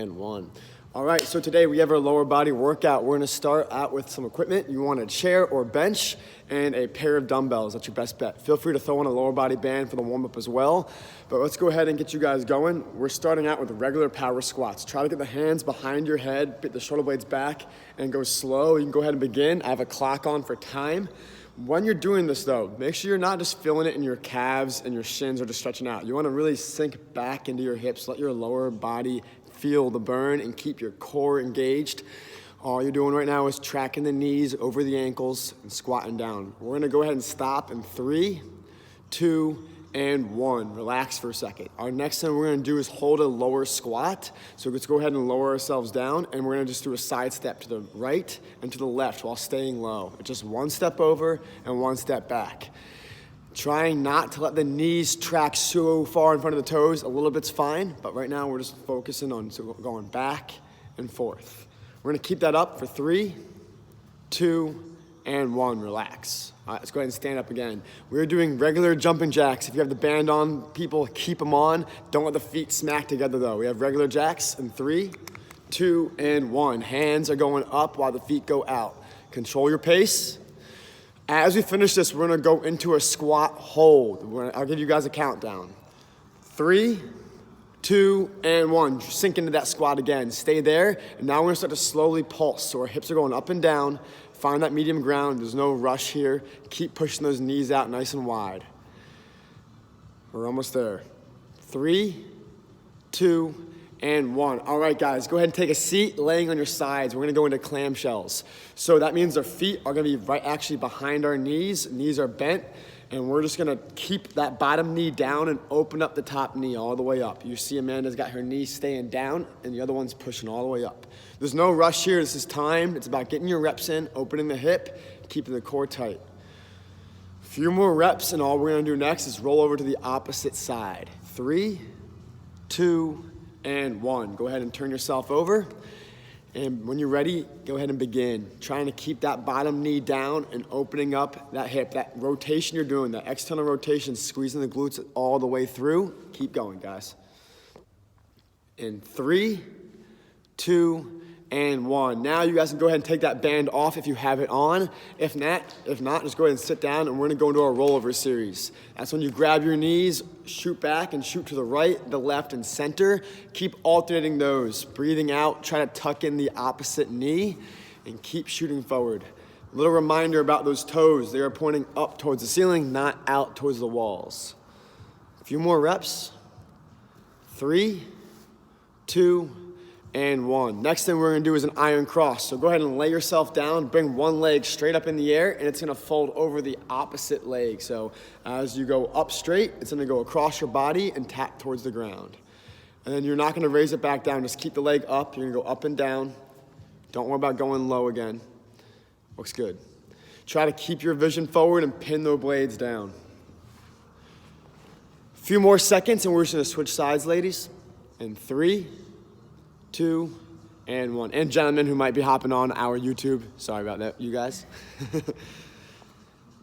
And one. All right, so today we have our lower body workout. We're gonna start out with some equipment. You want a chair or bench and a pair of dumbbells. That's your best bet. Feel free to throw in a lower body band for the warm-up as well. But let's go ahead and get you guys going. We're starting out with regular power squats. Try to get the hands behind your head, get the shoulder blades back, and go slow. You can go ahead and begin. I have a clock on for time. When you're doing this though, make sure you're not just feeling it in your calves and your shins are just stretching out. You wanna really sink back into your hips, let your lower body feel the burn and keep your core engaged. All you're doing right now is tracking the knees over the ankles and squatting down. We're gonna go ahead and stop in 3, 2, and 1. Relax for a second. Our next thing we're gonna do is hold a lower squat. So let's go ahead and lower ourselves down, and we're gonna just do a side step to the right and to the left while staying low. It's just one step over and one step back. Trying not to let the knees track so far in front of the toes. A little bit's fine, but right now we're just focusing on going back and forth. We're gonna keep that up for 3, 2, and 1. Relax. All right, let's go ahead and stand up again. We're doing regular jumping jacks. If you have the band on, people, keep them on. Don't let the feet smack together though. We have regular jacks in 3, 2, and 1. Hands are going up while the feet go out. Control your pace. As we finish this, we're gonna go into a squat hold. I'll give you guys a countdown. 3, 2, and 1. Sink into that squat again. Stay there, and now we're gonna start to slowly pulse. So our hips are going up and down. Find that medium ground. There's no rush here. Keep pushing those knees out nice and wide. We're almost there. 3, 2, and 1. All right, guys, go ahead and take a seat laying on your sides. We're gonna go into clamshells. So that means our feet are gonna be right actually behind our knees. Knees are bent, and we're just gonna keep that bottom knee down and open up the top knee all the way up. You see Amanda's got her knee staying down, and the other one's pushing all the way up. There's no rush here. This is time. It's about getting your reps in, opening the hip, keeping the core tight. A few more reps, and all we're gonna do next is roll over to the opposite side. 3, 2, and 1. Go ahead and turn yourself over. And when you're ready, go ahead and begin. Trying to keep that bottom knee down and opening up that hip. That rotation you're doing, that external rotation, squeezing the glutes all the way through. Keep going, guys. In 3, 2, and 1. Now you guys can go ahead and take that band off if you have it on. If not, just go ahead and sit down, and we're gonna go into our rollover series. That's when you grab your knees, shoot back and shoot to the right, the left, and center. Keep alternating those. Breathing out, try to tuck in the opposite knee, and keep shooting forward. A little reminder about those toes. They are pointing up towards the ceiling, not out towards the walls. A few more reps. 3, 2, and 1. Next thing we're gonna do is an iron cross. So go ahead and lay yourself down, bring one leg straight up in the air, and it's gonna fold over the opposite leg. So as you go up straight, it's gonna go across your body and tap towards the ground. And then you're not gonna raise it back down, just keep the leg up. You're gonna go up and down. Don't worry about going low again. Looks good. Try to keep your vision forward and pin those blades down. A few more seconds and we're just gonna switch sides, ladies. In 3, 2, and 1. And gentlemen who might be hopping on our YouTube, sorry about that, you guys.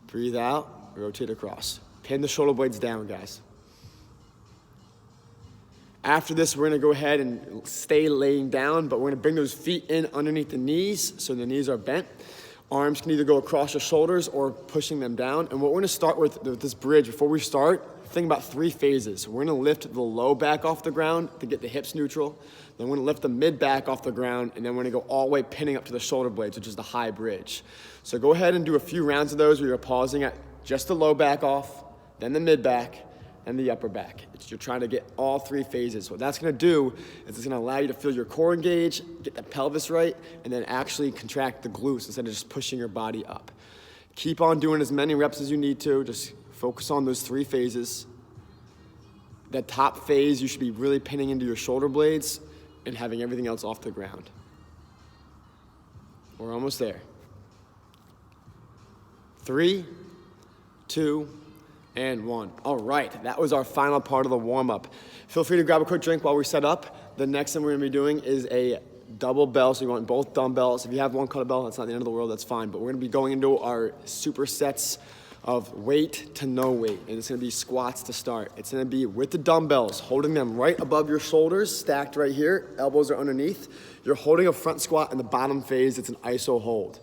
Breathe out, rotate across. Pin the shoulder blades down, guys. After this, we're gonna go ahead and stay laying down, but we're gonna bring those feet in underneath the knees so the knees are bent. Arms can either go across your shoulders or pushing them down. And what we're gonna start with this bridge, before we start, think about 3 phases. We're gonna lift the low back off the ground to get the hips neutral. Then we're gonna lift the mid back off the ground, and then we're gonna go all the way pinning up to the shoulder blades, which is the high bridge. So go ahead and do a few rounds of those where you're pausing at just the low back off, then the mid back, and the upper back. You're trying to get all 3 phases. What that's gonna do is it's gonna allow you to feel your core engage, get the pelvis right, and then actually contract the glutes instead of just pushing your body up. Keep on doing as many reps as you need to. Just focus on those 3 phases. That top phase, you should be really pinning into your shoulder blades and having everything else off the ground. We're almost there. 3, 2, and 1. All right, that was our final part of the warm-up. Feel free to grab a quick drink while we set up. The next thing we're gonna be doing is a double bell, so you want both dumbbells. If you have one kettlebell, that's not the end of the world, that's fine. But we're gonna be going into our supersets of weight to no weight, and it's gonna be squats to start. It's gonna be with the dumbbells, holding them right above your shoulders, stacked right here, elbows are underneath. You're holding a front squat in the bottom phase, it's an iso hold.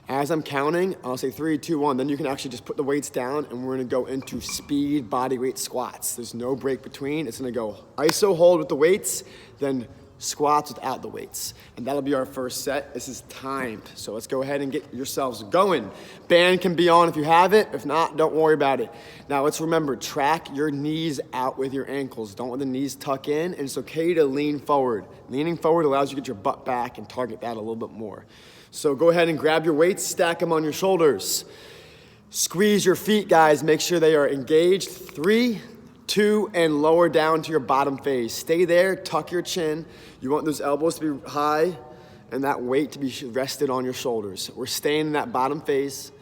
As I'm counting, I'll say 3, 2, 1, then you can actually just put the weights down and we're gonna go into speed body weight squats. There's no break between, it's gonna go iso hold with the weights, then squats without the weights. And that'll be our first set. This is timed. So let's go ahead and get yourselves going. Band can be on if you have it. If not, don't worry about it. Now let's remember, track your knees out with your ankles. Don't let the knees tuck in, and it's okay to lean forward. Leaning forward allows you to get your butt back and target that a little bit more. So go ahead and grab your weights, stack them on your shoulders. Squeeze your feet, guys. Make sure they are engaged. 3, 2, and lower down to your bottom phase. Stay there, tuck your chin. You want those elbows to be high and that weight to be rested on your shoulders. We're staying in that bottom phase.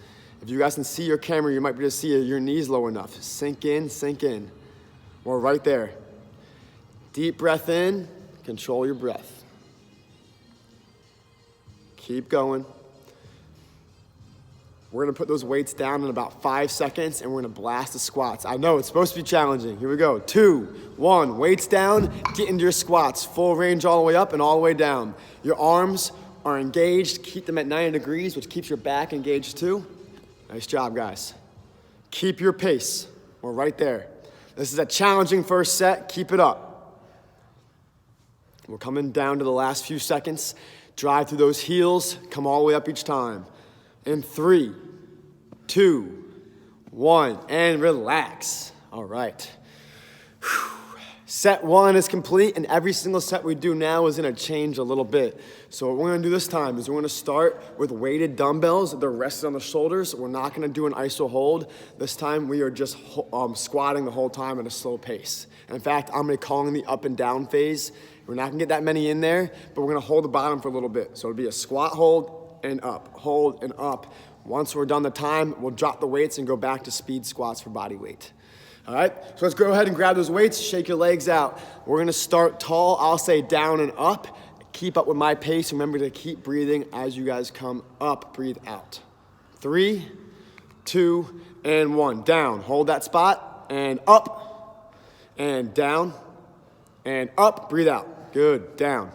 If you guys can see your camera, you might be able to see your knees low enough. Sink in, sink in. We're right there. Deep breath in, control your breath. Keep going. We're gonna put those weights down in about 5 seconds and we're gonna blast the squats. I know, it's supposed to be challenging. Here we go, 2, 1, weights down, get into your squats. Full range all the way up and all the way down. Your arms are engaged, keep them at 90 degrees, which keeps your back engaged too. Nice job, guys. Keep your pace, we're right there. This is a challenging first set, keep it up. We're coming down to the last few seconds. Drive through those heels, come all the way up each time. In 3, 2, 1, and relax. All right. Set 1 is complete, and every single set we do now is gonna change a little bit. So what we're gonna do this time is we're gonna start with weighted dumbbells. They're rested on the shoulders. We're not gonna do an iso hold. This time we are just squatting the whole time at a slow pace. In fact, I'm gonna call in the up and down phase. We're not gonna get that many in there, but we're gonna hold the bottom for a little bit. So it'll be a squat hold, and up, hold and up. Once we're done the time, we'll drop the weights and go back to speed squats for body weight. All right, so let's go ahead and grab those weights, shake your legs out. We're gonna start tall, I'll say down and up. Keep up with my pace. Remember to keep breathing as you guys come up, breathe out. 3, 2, and 1. Down, hold that spot, and up, and down, and up, breathe out. Good, down,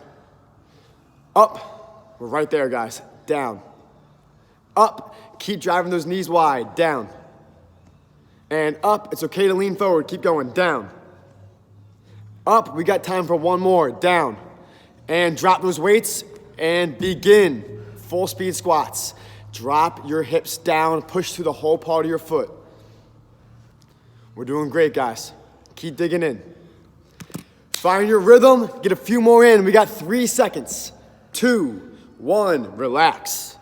up. We're right there, guys. Down, up, keep driving those knees wide, down, and up. It's okay to lean forward, keep going, down, up. We got time for one more, down, and drop those weights and begin full speed squats. Drop your hips down, push through the whole part of your foot. We're doing great, guys. Keep digging in. Find your rhythm, get a few more in. We got 3 seconds, 2, 1, relax.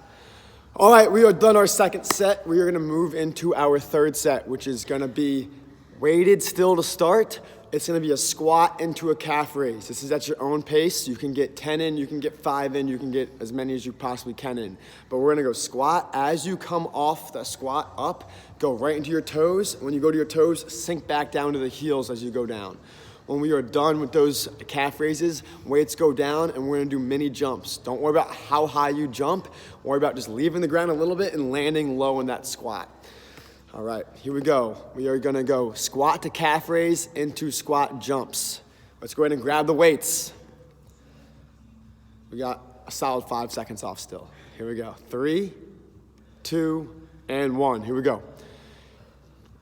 All right, we are done our second set. We are gonna move into our third set, which is gonna be weighted still to start. It's gonna be a squat into a calf raise. This is at your own pace. You can get 10 in, you can get 5 in, you can get as many as you possibly can in. But we're gonna go squat. As you come off the squat up, go right into your toes. When you go to your toes, sink back down to the heels as you go down. When we are done with those calf raises, weights go down and we're gonna do mini jumps. Don't worry about how high you jump. Worry about just leaving the ground a little bit and landing low in that squat. All right, here we go. We are gonna go squat to calf raise into squat jumps. Let's go ahead and grab the weights. We got a solid 5 seconds off still. Here we go. 3, 2, and 1. Here we go.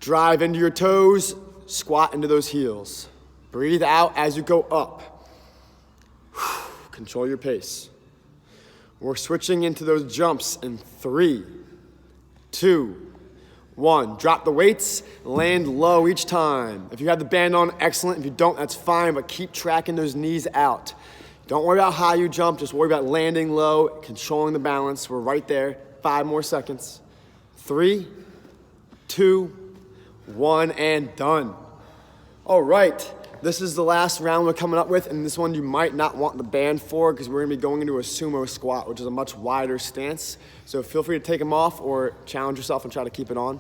Drive into your toes, squat into those heels. Breathe out as you go up. Control your pace. We're switching into those jumps in 3, 2, 1. Drop the weights, land low each time. If you have the band on, excellent. If you don't, that's fine, but keep tracking those knees out. Don't worry about how you jump, just worry about landing low, controlling the balance. We're right there. 5 more seconds. 3, 2, 1, and done. All right. This is the last round we're coming up with, and this one you might not want the band for because we're gonna be going into a sumo squat, which is a much wider stance. So feel free to take them off or challenge yourself and try to keep it on.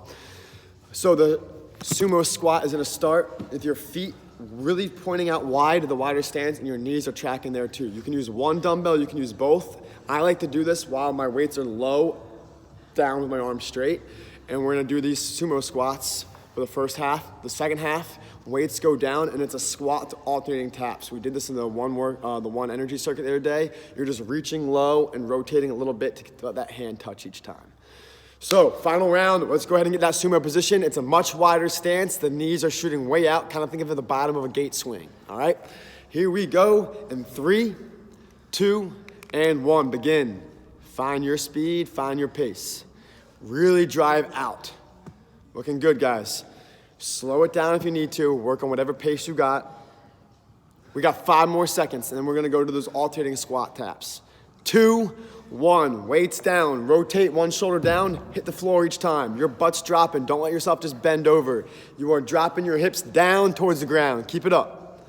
So the sumo squat is gonna start with your feet really pointing out wide to the wider stance, and your knees are tracking there too. You can use one dumbbell, you can use both. I like to do this while my weights are low, down with my arms straight. and we're gonna do these sumo squats for the first half. The second half, weights go down, and it's a squat to alternating taps. We did this in the one energy circuit the other day. You're just reaching low and rotating a little bit to let that hand touch each time. So, final round, let's go ahead and get that sumo position. It's a much wider stance. The knees are shooting way out. Kind of think of it at the bottom of a gate swing, all right? Here we go in 3, 2, and 1. Begin. Find your speed, find your pace. Really drive out. Looking good, guys. Slow it down if you need to. Work on whatever pace you got. We got 5 more seconds, and then we're gonna go to those alternating squat taps. 2, 1, weights down, rotate one shoulder down, hit the floor each time. Your butt's dropping, don't let yourself just bend over. You are dropping your hips down towards the ground. Keep it up.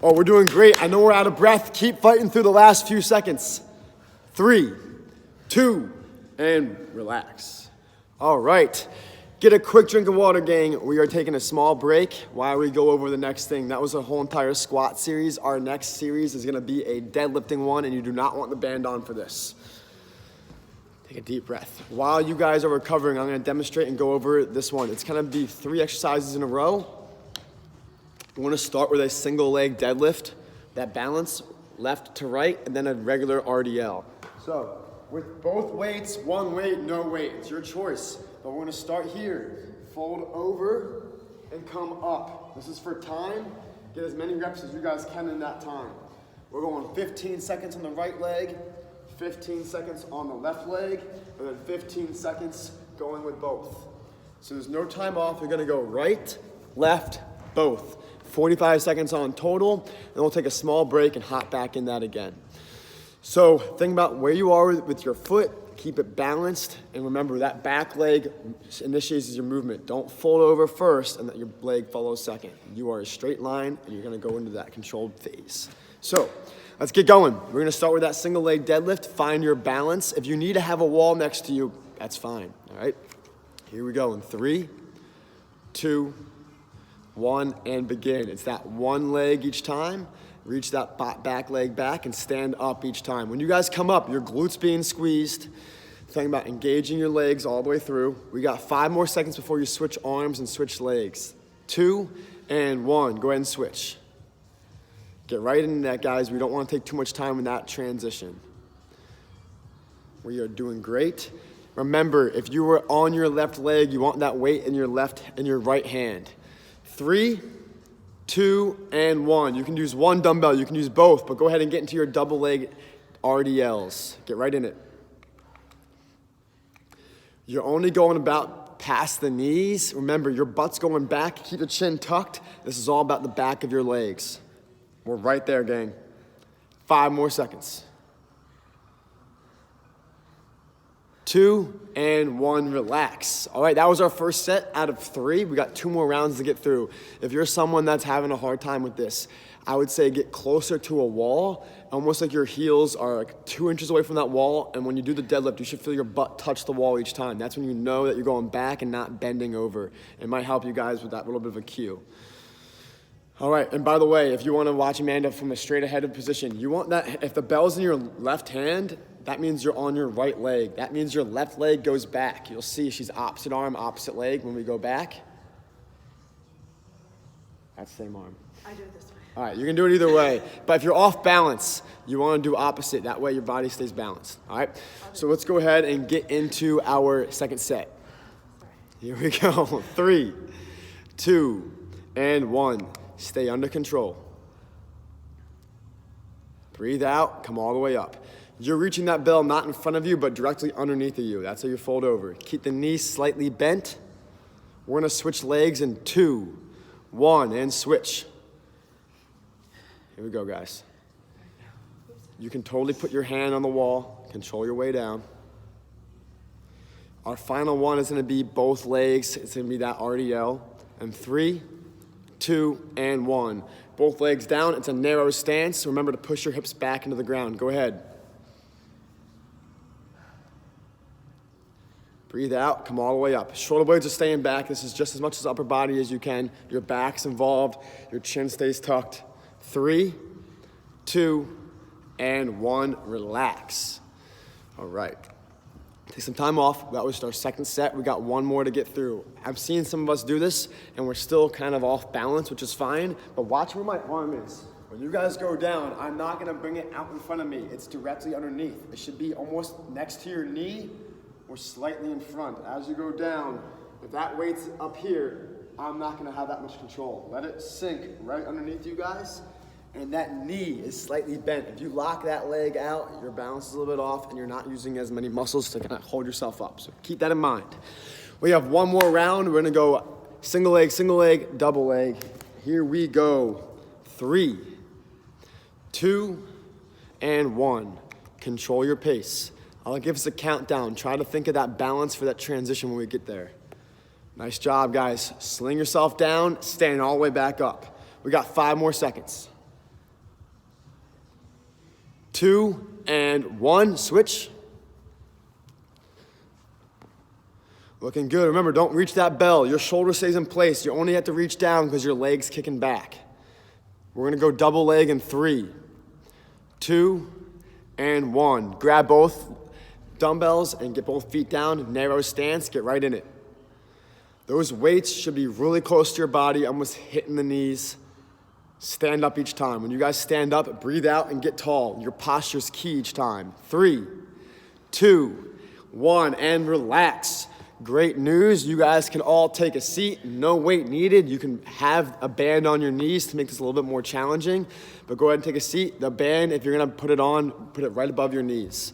Oh, we're doing great. I know we're out of breath. Keep fighting through the last few seconds. 3, 2, and relax. All right. Get a quick drink of water, gang. We are taking a small break while we go over the next thing. That was a whole entire squat series. Our next series is gonna be a deadlifting one, and you do not want the band on for this. Take a deep breath. While you guys are recovering, I'm gonna demonstrate and go over this one. It's gonna be 3 exercises in a row. We're gonna start with a single leg deadlift, that balance left to right, and then a regular RDL. So, with both weights, one weight, no weight, it's your choice. But we're gonna start here. Fold over and come up. This is for time. Get as many reps as you guys can in that time. We're going 15 seconds on the right leg, 15 seconds on the left leg, and then 15 seconds going with both. So there's no time off. You're gonna go right, left, both. 45 seconds on total, and we'll take a small break and hop back in that again. So think about where you are with your foot. Keep it balanced, and remember that back leg initiates your movement. Don't fold over first and that your leg follows second. You are a straight line, and you're gonna go into that controlled phase. So let's get going. We're gonna start with that single leg deadlift. Find your balance. If you need to have a wall next to you, that's fine, all right? Here we go in 3, 2, 1, and begin. It's that one leg each time. Reach that back leg back and stand up each time. When you guys come up, your glutes being squeezed. Think about engaging your legs all the way through. We got 5 more seconds before you switch arms and switch legs. 2 and 1, go ahead and switch. Get right into that, guys. We don't want to take too much time in that transition. We are doing great. Remember, if you were on your left leg, you want that weight in your right hand. 3, 2, and 1. You can use one dumbbell, you can use both, but go ahead and get into your double leg RDLs. Get right in it. You're only going about past the knees. Remember, your butt's going back. Keep the chin tucked. This is all about the back of your legs. We're right there, gang. 5 more seconds. 2 and 1, relax. All right, that was our first set out of 3. We got 2 more rounds to get through. If you're someone that's having a hard time with this, I would say get closer to a wall, almost like your heels are like 2 inches away from that wall, and when you do the deadlift, you should feel your butt touch the wall each time. That's when you know that you're going back and not bending over. It might help you guys with that little bit of a cue. All right, and by the way, if you want to watch Amanda from a straight ahead position, you want that, if the bell's in your left hand, that means you're on your right leg. That means your left leg goes back. You'll see she's opposite arm, opposite leg when we go back. That's the same arm. I do it this way. All right, you can do it either way. But if you're off balance, you want to do opposite. That way your body stays balanced. All right? So let's go ahead and get into our second set. Here we go. 3, 2, and 1. Stay under control. Breathe out. Come all the way up. You're reaching that bell not in front of you, but directly underneath of you. That's how you fold over. Keep the knees slightly bent. We're going to switch legs in 2, 1, and switch. Here we go, guys. You can totally put your hand on the wall. Control your way down. Our final one is going to be both legs. It's going to be that RDL. And 3, 2, and 1. Both legs down. It's a narrow stance. Remember to push your hips back into the ground. Go ahead. Breathe out, come all the way up. Shoulder blades are staying back. This is just as much as upper body as you can. Your back's involved, your chin stays tucked. 3, 2, and 1, relax. All right. Take some time off. That was our second set. We got one more to get through. I'm seeing some of us do this, and we're still kind of off balance, which is fine, but watch where my arm is. When you guys go down, I'm not gonna bring it out in front of me. It's directly underneath. It should be almost next to your knee or slightly in front. As you go down, if that weight's up here, I'm not gonna have that much control. Let it sink right underneath you guys, and that knee is slightly bent. If you lock that leg out, your balance is a little bit off and you're not using as many muscles to kind of hold yourself up. So keep that in mind. We have one more round. We're gonna go single leg, double leg. Here we go. 3, 2, and 1. Control your pace. I'll give us a countdown. Try to think of that balance for that transition when we get there. Nice job, guys. Sling yourself down, stand all the way back up. We got 5 more seconds. 2 and 1, switch. Looking good. Remember, don't reach that bell. Your shoulder stays in place. You only have to reach down because your leg's kicking back. We're gonna go double leg in 3, 2, and 1. Grab both dumbbells and get both feet down, narrow stance, get right in it. Those weights should be really close to your body, almost hitting the knees. Stand up each time. When you guys stand up, breathe out and get tall. Your posture's key each time. 3, 2, 1, and relax. Great news, you guys can all take a seat. No weight needed. You can have a band on your knees to make this a little bit more challenging, but go ahead and take a seat. The band, if you're gonna put it on, put it right above your knees.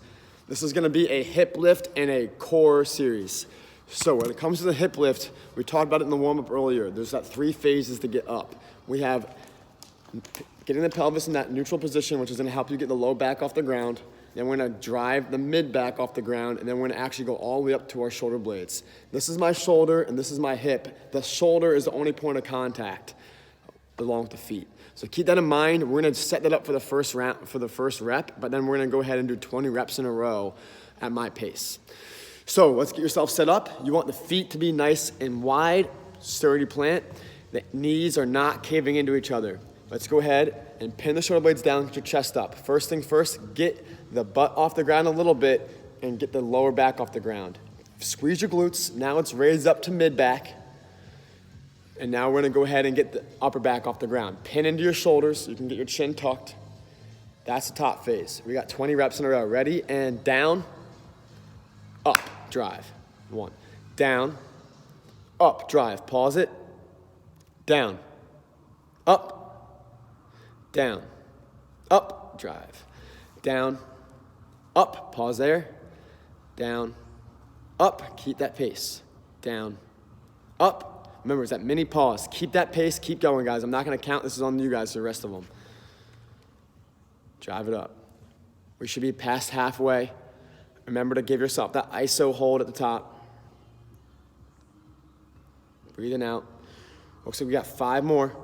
This is gonna be a hip lift and a core series. So when it comes to the hip lift, we talked about it in the warm-up earlier. There's that 3 phases to get up. We have getting the pelvis in that neutral position, which is gonna help you get the low back off the ground. Then we're gonna drive the mid back off the ground, and then we're gonna actually go all the way up to our shoulder blades. This is my shoulder, and this is my hip. The shoulder is the only point of contact along with the feet. So keep that in mind. We're gonna set that up for the first round, for the first rep, but then we're gonna go ahead and do 20 reps in a row at my pace. So let's get yourself set up. You want the feet to be nice and wide, sturdy plant. The knees are not caving into each other. Let's go ahead and pin the shoulder blades down, get your chest up. First thing first, get the butt off the ground a little bit and get the lower back off the ground. Squeeze your glutes. Now it's raised up to mid back. And now we're gonna go ahead and get the upper back off the ground. Pin into your shoulders so you can get your chin tucked. That's the top phase. We got 20 reps in a row. Ready? And down, up, drive. 1. Down, up, drive. Pause it. Down, up, down, up, drive. Down, up, pause there. Down, up, keep that pace. Down, up. Remember, it's that mini pause. Keep that pace, keep going, guys. I'm not gonna count, this is on you guys, the rest of them. Drive it up. We should be past halfway. Remember to give yourself that ISO hold at the top. Breathing out. Looks like we got 5 more.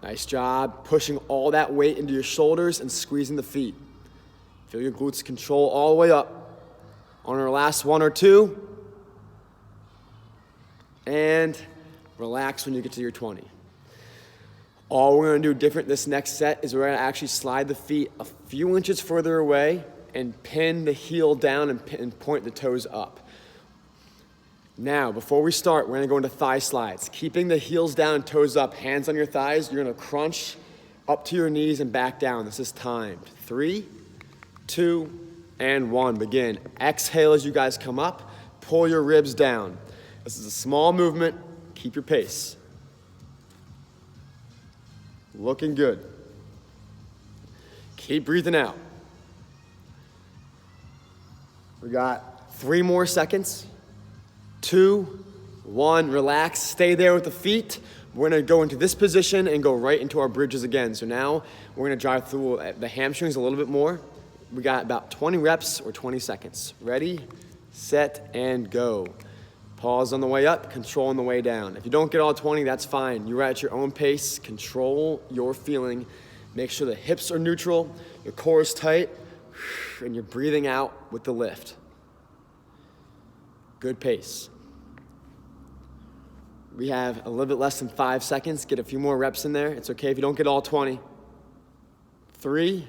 Nice job, pushing all that weight into your shoulders and squeezing the feet. Feel your glutes control all the way up. On our last 1 or 2. And relax when you get to your 20. All we're gonna do different this next set is we're gonna actually slide the feet a few inches further away and pin the heel down and point the toes up. Now, before we start, we're gonna go into thigh slides. Keeping the heels down and toes up, hands on your thighs, you're gonna crunch up to your knees and back down. This is timed. 3, 2, and 1, begin. Exhale as you guys come up, pull your ribs down. This is a small movement, keep your pace. Looking good. Keep breathing out. We got 3 more seconds. 2, 1, relax, stay there with the feet. We're gonna go into this position and go right into our bridges again. So now we're gonna drive through the hamstrings a little bit more. We got about 20 reps or 20 seconds. Ready, set, and go. Pause on the way up, control on the way down. If you don't get all 20, that's fine. You're at your own pace, control your feeling. Make sure the hips are neutral, your core is tight, and you're breathing out with the lift. Good pace. We have a little bit less than 5 seconds. Get a few more reps in there. It's okay if you don't get all 20. 3,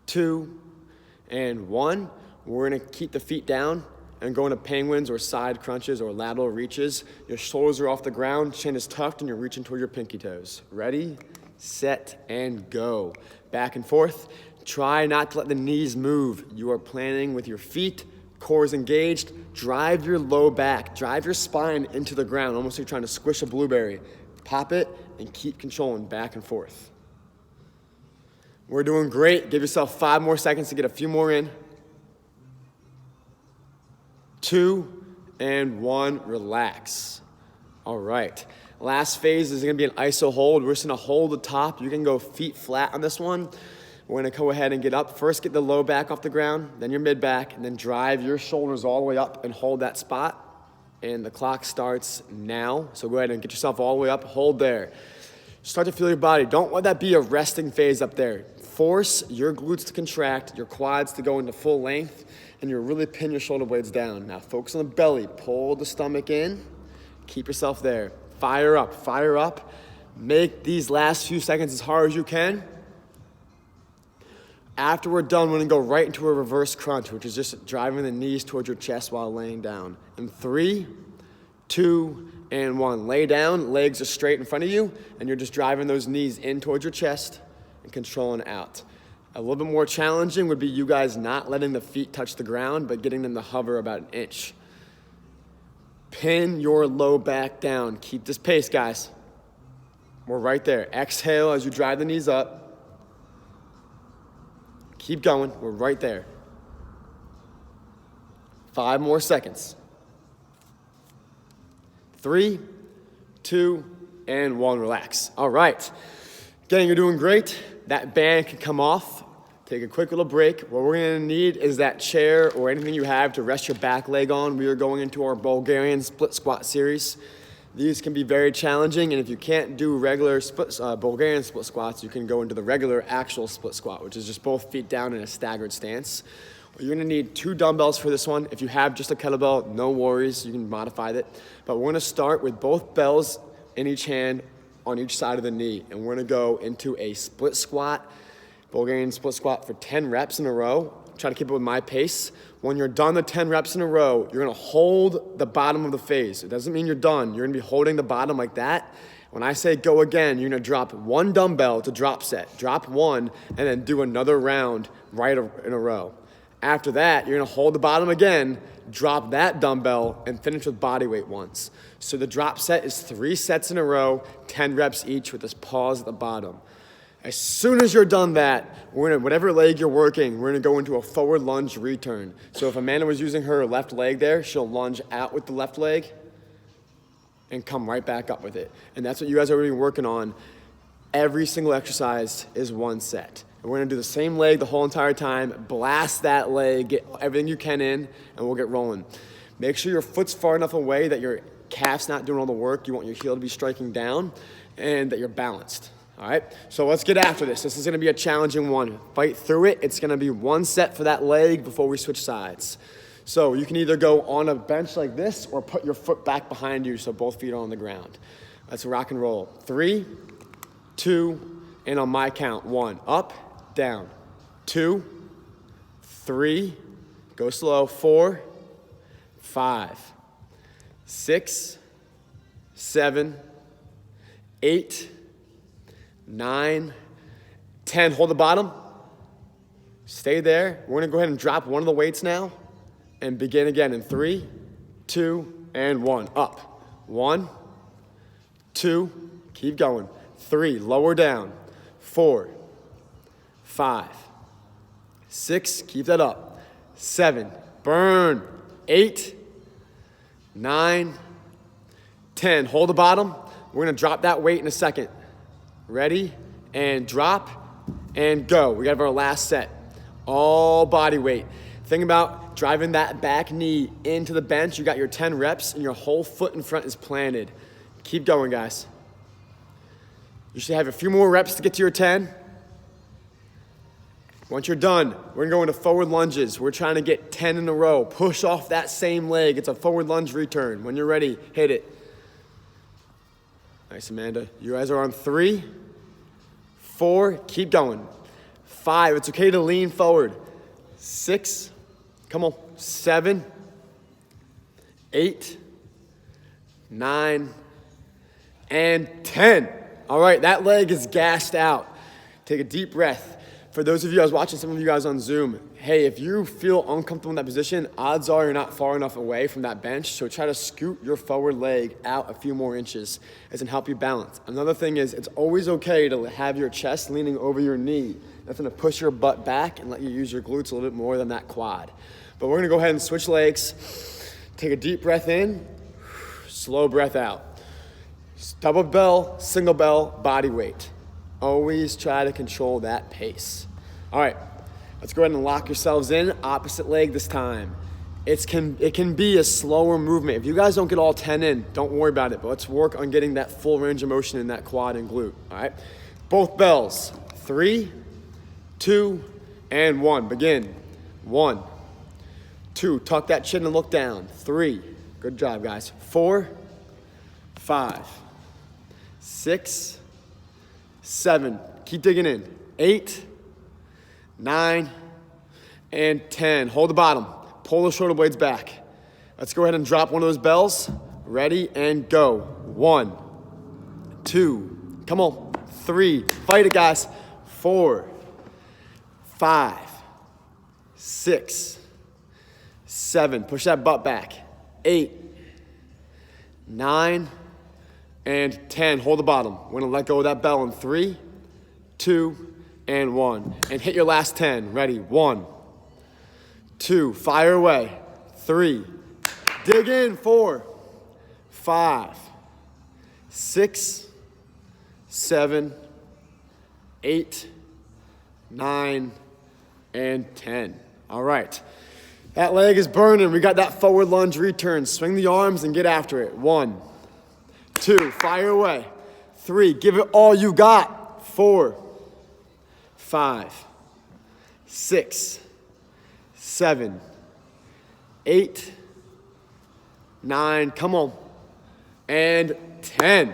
2, and 1. we're gonna keep the feet down and go into penguins or side crunches or lateral reaches. Your shoulders are off the ground, chin is tucked, and you're reaching toward your pinky toes. Ready, set, and go. Back and forth. Try not to let the knees move. You are planning with your feet, core is engaged. Drive your low back, drive your spine into the ground, almost like you're trying to squish a blueberry. Pop it and keep controlling back and forth. We're doing great. Give yourself 5 more seconds to get a few more in. 2 and 1, relax. All right. Last phase is gonna be an iso hold. We're just gonna hold the top. You can go feet flat on this one. We're gonna go ahead and get up. First, get the low back off the ground, then your mid back, and then drive your shoulders all the way up and hold that spot. And the clock starts now. So go ahead and get yourself all the way up, hold there. Start to feel your body. Don't let that be a resting phase up there. Force your glutes to contract, your quads to go into full length, and you really pin your shoulder blades down. Now focus on the belly, pull the stomach in, keep yourself there. Fire up, fire up. Make these last few seconds as hard as you can. After we're done, we're gonna go right into a reverse crunch, which is just driving the knees towards your chest while laying down. In 3, 2, and 1. Lay down, legs are straight in front of you, and you're just driving those knees in towards your chest and controlling out. A little bit more challenging would be you guys not letting the feet touch the ground, but getting them to hover about 1 inch. Pin your low back down. Keep this pace, guys. We're right there. Exhale as you drive the knees up. Keep going, we're right there. 5 more seconds. 3, 2, and 1, relax. All right, again, you're doing great. That band can come off. Take a quick little break. What we're gonna need is that chair or anything you have to rest your back leg on. We are going into our Bulgarian split squat series. These can be very challenging, and if you can't do regular Bulgarian split squats, you can go into the regular actual split squat, which is just both feet down in a staggered stance. You're gonna need 2 dumbbells for this one. If you have just a kettlebell, no worries, you can modify it. But we're gonna start with both bells in each hand on each side of the knee, and we're gonna go into a split squat, Bulgarian split squat for 10 reps in a row. Try to keep it with my pace. When you're done the 10 reps in a row, you're gonna hold the bottom of the phase. It doesn't mean you're done. You're gonna be holding the bottom like that. When I say go again, you're gonna drop 1 dumbbell to drop set. Drop 1 and then do another round right in a row. After that, you're gonna hold the bottom again, drop that dumbbell, and finish with body weight once. So the drop set is 3 sets in a row, 10 reps each with this pause at the bottom. As soon as you're done that, we're gonna, whatever leg you're working, we're gonna go into a forward lunge return. So if Amanda was using her left leg there, she'll lunge out with the left leg and come right back up with it. And that's what you guys are already working on. Every single exercise is 1 set. And we're gonna do the same leg the whole entire time, blast that leg, get everything you can in, and we'll get rolling. Make sure your foot's far enough away that your calf's not doing all the work. You want your heel to be striking down and that you're balanced. All right, so let's get after this. This is gonna be a challenging one. Fight through it. It's gonna be 1 set for that leg before we switch sides. So you can either go on a bench like this or put your foot back behind you so both feet are on the ground. Let's rock and roll. 3, 2, and on my count, 1, up, down, 2, 3, go slow, 4, 5, 6, 7, 8, 9, 10, hold the bottom, stay there. We're gonna go ahead and drop one of the weights now and begin again in 3, 2, and 1, up. 1, 2, keep going. 3, lower down. 4, 5, 6, keep that up. 7, burn. 8, 9, 10, hold the bottom. We're gonna drop that weight in a second. Ready, and drop, and go. We got our last set. All body weight. Think about driving that back knee into the bench. You got your 10 reps, and your whole foot in front is planted. Keep going, guys. You should have a few more reps to get to your 10. Once you're done, we're gonna go into forward lunges. We're trying to get 10 in a row. Push off that same leg. It's a forward lunge return. When you're ready, hit it. Nice, Amanda. You guys are on 3, 4, keep going. 5, it's okay to lean forward. 6, Come on. 7, 8, 9, and 10. All right, that leg is gassed out. Take a deep breath. For those of you, I was watching some of you guys on Zoom. Hey, if you feel uncomfortable in that position, odds are you're not far enough away from that bench. So try to scoot your forward leg out a few more inches. It's gonna help you balance. Another thing is it's always okay to have your chest leaning over your knee. That's gonna push your butt back and let you use your glutes a little bit more than that quad. But we're gonna go ahead and switch legs. Take a deep breath in, slow breath out. Double bell, single bell, body weight. Always try to control that pace. All right, let's go ahead and lock yourselves in. Opposite leg this time. It can be a slower movement. If you guys don't get all 10 in, don't worry about it. But let's work on getting that full range of motion in that quad and glute. All right, both bells. 3, 2, and 1. Begin. 1, 2. Tuck that chin and look down. 3. Good job, guys. 4, 5, 6, 7. Keep digging in. 8, 9, and 10. Hold the bottom. Pull the shoulder blades back. Let's go ahead and drop one of those bells. Ready and go. 1, 2. Come on. 3. Fight it, guys. 4, 5, 6, 7. Push that butt back. 8, 9, and 10. Hold the bottom. We're gonna let go of that bell in 3, 2, and 1. And hit your last 10. Ready? 1, 2. Fire away. 3. Dig in. 4, 5, 6, 7, 8, 9, and 10. All right. That leg is burning. We got that forward lunge return. Swing the arms and get after it. 1, 2. Fire away. 3. Give it all you got. 4, 5, 6, 7, 8, 9. Come on. And 10.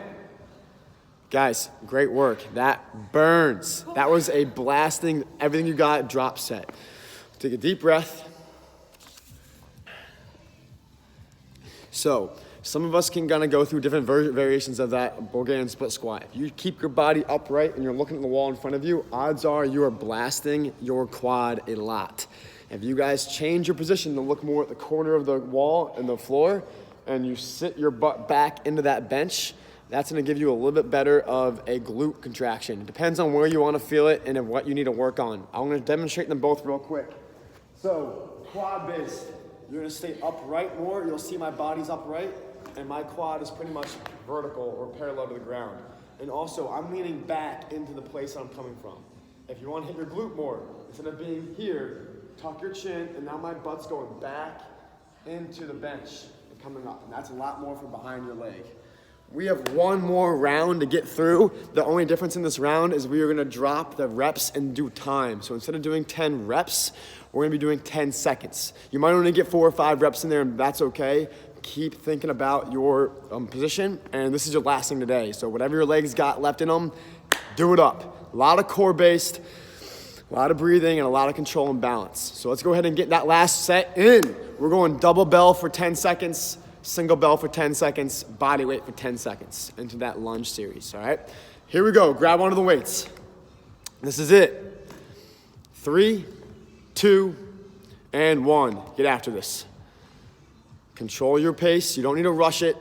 Guys, great work. That burns. That was a blasting, everything you got, drop set. Take a deep breath. So, some of us can kind of go through different variations of that Bulgarian split squat. If you keep your body upright and you're looking at the wall in front of you, odds are you are blasting your quad a lot. If you guys change your position to look more at the corner of the wall and the floor, and you sit your butt back into that bench, that's gonna give you a little bit better of a glute contraction. It depends on where you wanna feel it and what you need to work on. I'm gonna demonstrate them both real quick. So, quad based, you're gonna stay upright more. You'll see my body's upright, and my quad is pretty much vertical or parallel to the ground. And also, I'm leaning back into the place I'm coming from. If you wanna hit your glute more, instead of being here, tuck your chin, and now my butt's going back into the bench and coming up. And that's a lot more from behind your leg. We have one more round to get through. The only difference in this round is we are gonna drop the reps and do time. So instead of doing 10 reps, we're gonna be doing 10 seconds. You might only get 4 or 5 reps in there, and that's okay. Keep thinking about your position, and this is your last thing today. So whatever your legs got left in them, do it up. A lot of core based, a lot of breathing, and a lot of control and balance. So let's go ahead and get that last set in. We're going double bell for 10 seconds, single bell for 10 seconds, body weight for 10 seconds into that lunge series, all right? Here we go, grab one of the weights. This is it. 3, 2, and 1. Get after this. Control your pace. You don't need to rush it.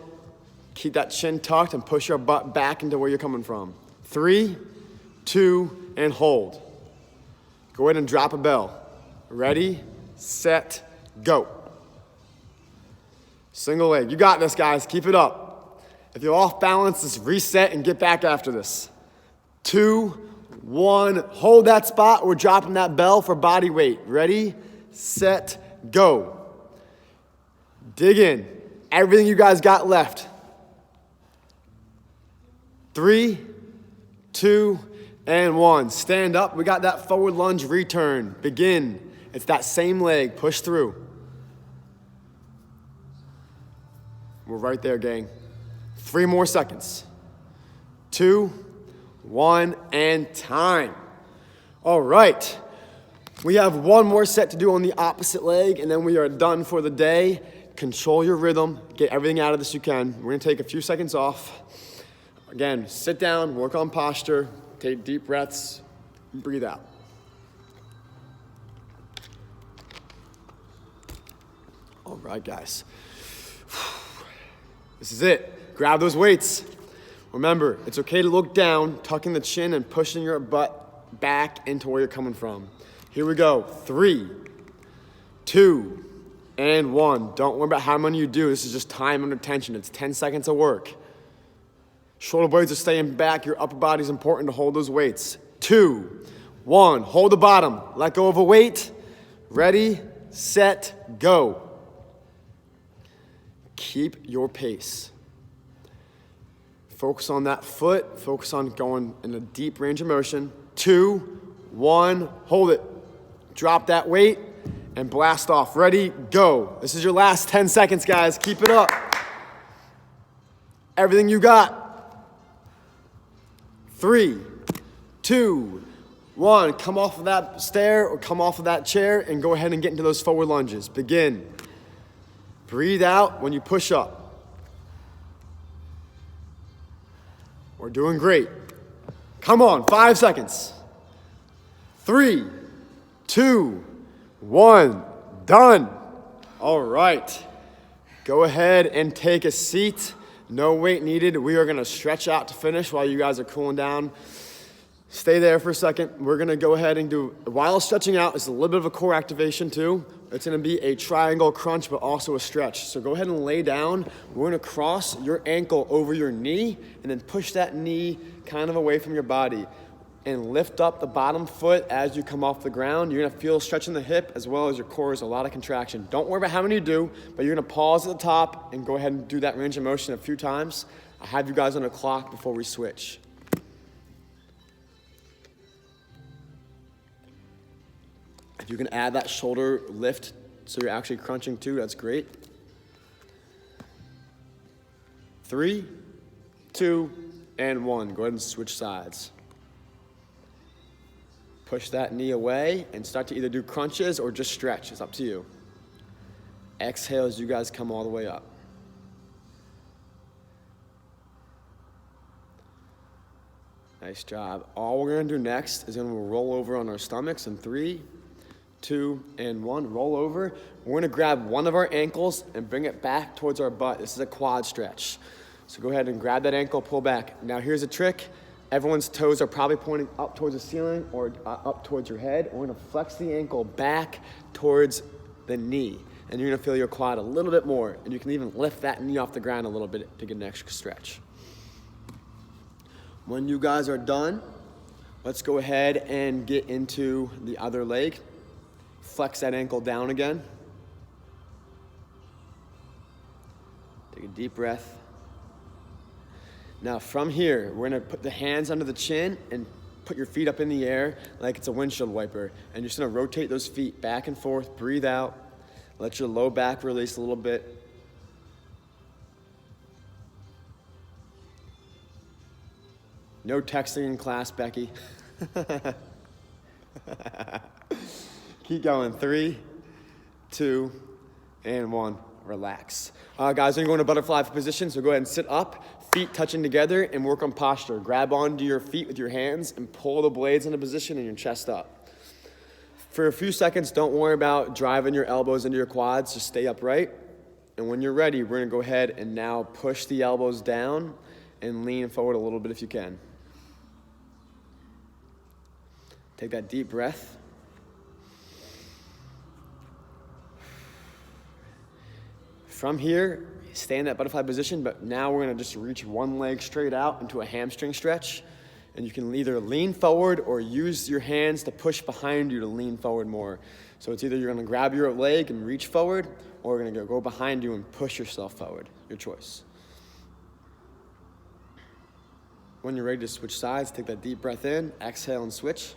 Keep that chin tucked and push your butt back into where you're coming from. 3, 2, and hold. Go ahead and drop a bell. Ready, set, go. Single leg. You got this, guys. Keep it up. If you're off balance, just reset and get back after this. 2, 1. Hold that spot. We're dropping that bell for body weight. Ready, set, go. Dig in. Everything you guys got left. 3, 2, and 1. Stand up. We got that forward lunge return. Begin. It's that same leg. Push through. We're right there, gang. 3 more seconds. 2, 1, and time. All right. We have one more set to do on the opposite leg, and then we are done for the day. Control your rhythm. Get everything out of this you can. We're gonna take a few seconds off. Again, sit down, work on posture, take deep breaths, and breathe out. All right, guys. This is it. Grab those weights. Remember, it's okay to look down, tucking the chin and pushing your butt back into where you're coming from. Here we go. 3, 2, and 1. Don't worry about how many you do. This is just time under tension. It's 10 seconds of work. Shoulder blades are staying back. Your upper body is important to hold those weights. 2, 1. Hold the bottom. Let go of a weight. Ready, set, go. Keep your pace. Focus on that foot. Focus on going in a deep range of motion. 2, 1. Hold it. Drop that weight and blast off. Ready, go. This is your last 10 seconds, guys. Keep it up. Everything you got. 3, 2, 1. Come off of that stair or come off of that chair and go ahead and get into those forward lunges. Begin. Breathe out when you push up. We're doing great. Come on, 5 seconds. 3, 2, 1, done. All right. Go ahead and take a seat. No weight needed. We are gonna stretch out to finish while you guys are cooling down. Stay there for a second. We're gonna go ahead and do, while stretching out, it's a little bit of a core activation too. It's gonna be a triangle crunch, but also a stretch. So go ahead and lay down. We're gonna cross your ankle over your knee and then push that knee kind of away from your body and lift up the bottom foot as you come off the ground. You're gonna feel stretch in the hip as well as your core is a lot of contraction. Don't worry about how many you do, but you're gonna pause at the top and go ahead and do that range of motion a few times. I have you guys on a clock before we switch. If you can add that shoulder lift so you're actually crunching too, that's great. 3, 2, and 1. Go ahead and switch sides. Push that knee away and start to either do crunches or just stretch. It's up to you. Exhale as you guys come all the way up. Nice job. All we're gonna do next is we'll roll over on our stomachs in 3, 2, and 1. Roll over. We're gonna grab one of our ankles and bring it back towards our butt. This is a quad stretch. So go ahead and grab that ankle, pull back. Now here's a trick. Everyone's toes are probably pointing up towards the ceiling or up towards your head. We're gonna flex the ankle back towards the knee. And you're gonna feel your quad a little bit more. And you can even lift that knee off the ground a little bit to get an extra stretch. When you guys are done, let's go ahead and get into the other leg. Flex that ankle down again. Take a deep breath. Now from here, we're gonna put the hands under the chin and put your feet up in the air like it's a windshield wiper. And you're just gonna rotate those feet back and forth, breathe out. Let your low back release a little bit. No texting in class, Becky. Keep going. 3, 2, and 1. Relax. Guys, we're going to butterfly position, so go ahead and sit up, feet touching together, and work on posture. Grab onto your feet with your hands and pull the blades into position and your chest up. For a few seconds, don't worry about driving your elbows into your quads. Just stay upright. And when you're ready, we're going to go ahead and now push the elbows down and lean forward a little bit if you can. Take that deep breath. From here, stay in that butterfly position, but now we're gonna just reach one leg straight out into a hamstring stretch. And you can either lean forward or use your hands to push behind you to lean forward more. So it's either you're gonna grab your leg and reach forward, or we're gonna go behind you and push yourself forward. Your choice. When you're ready to switch sides, take that deep breath in, exhale and switch.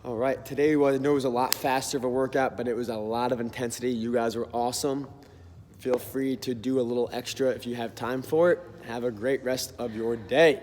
All right, today I know it was a lot faster of a workout, but it was a lot of intensity. You guys were awesome. Feel free to do a little extra if you have time for it. Have a great rest of your day.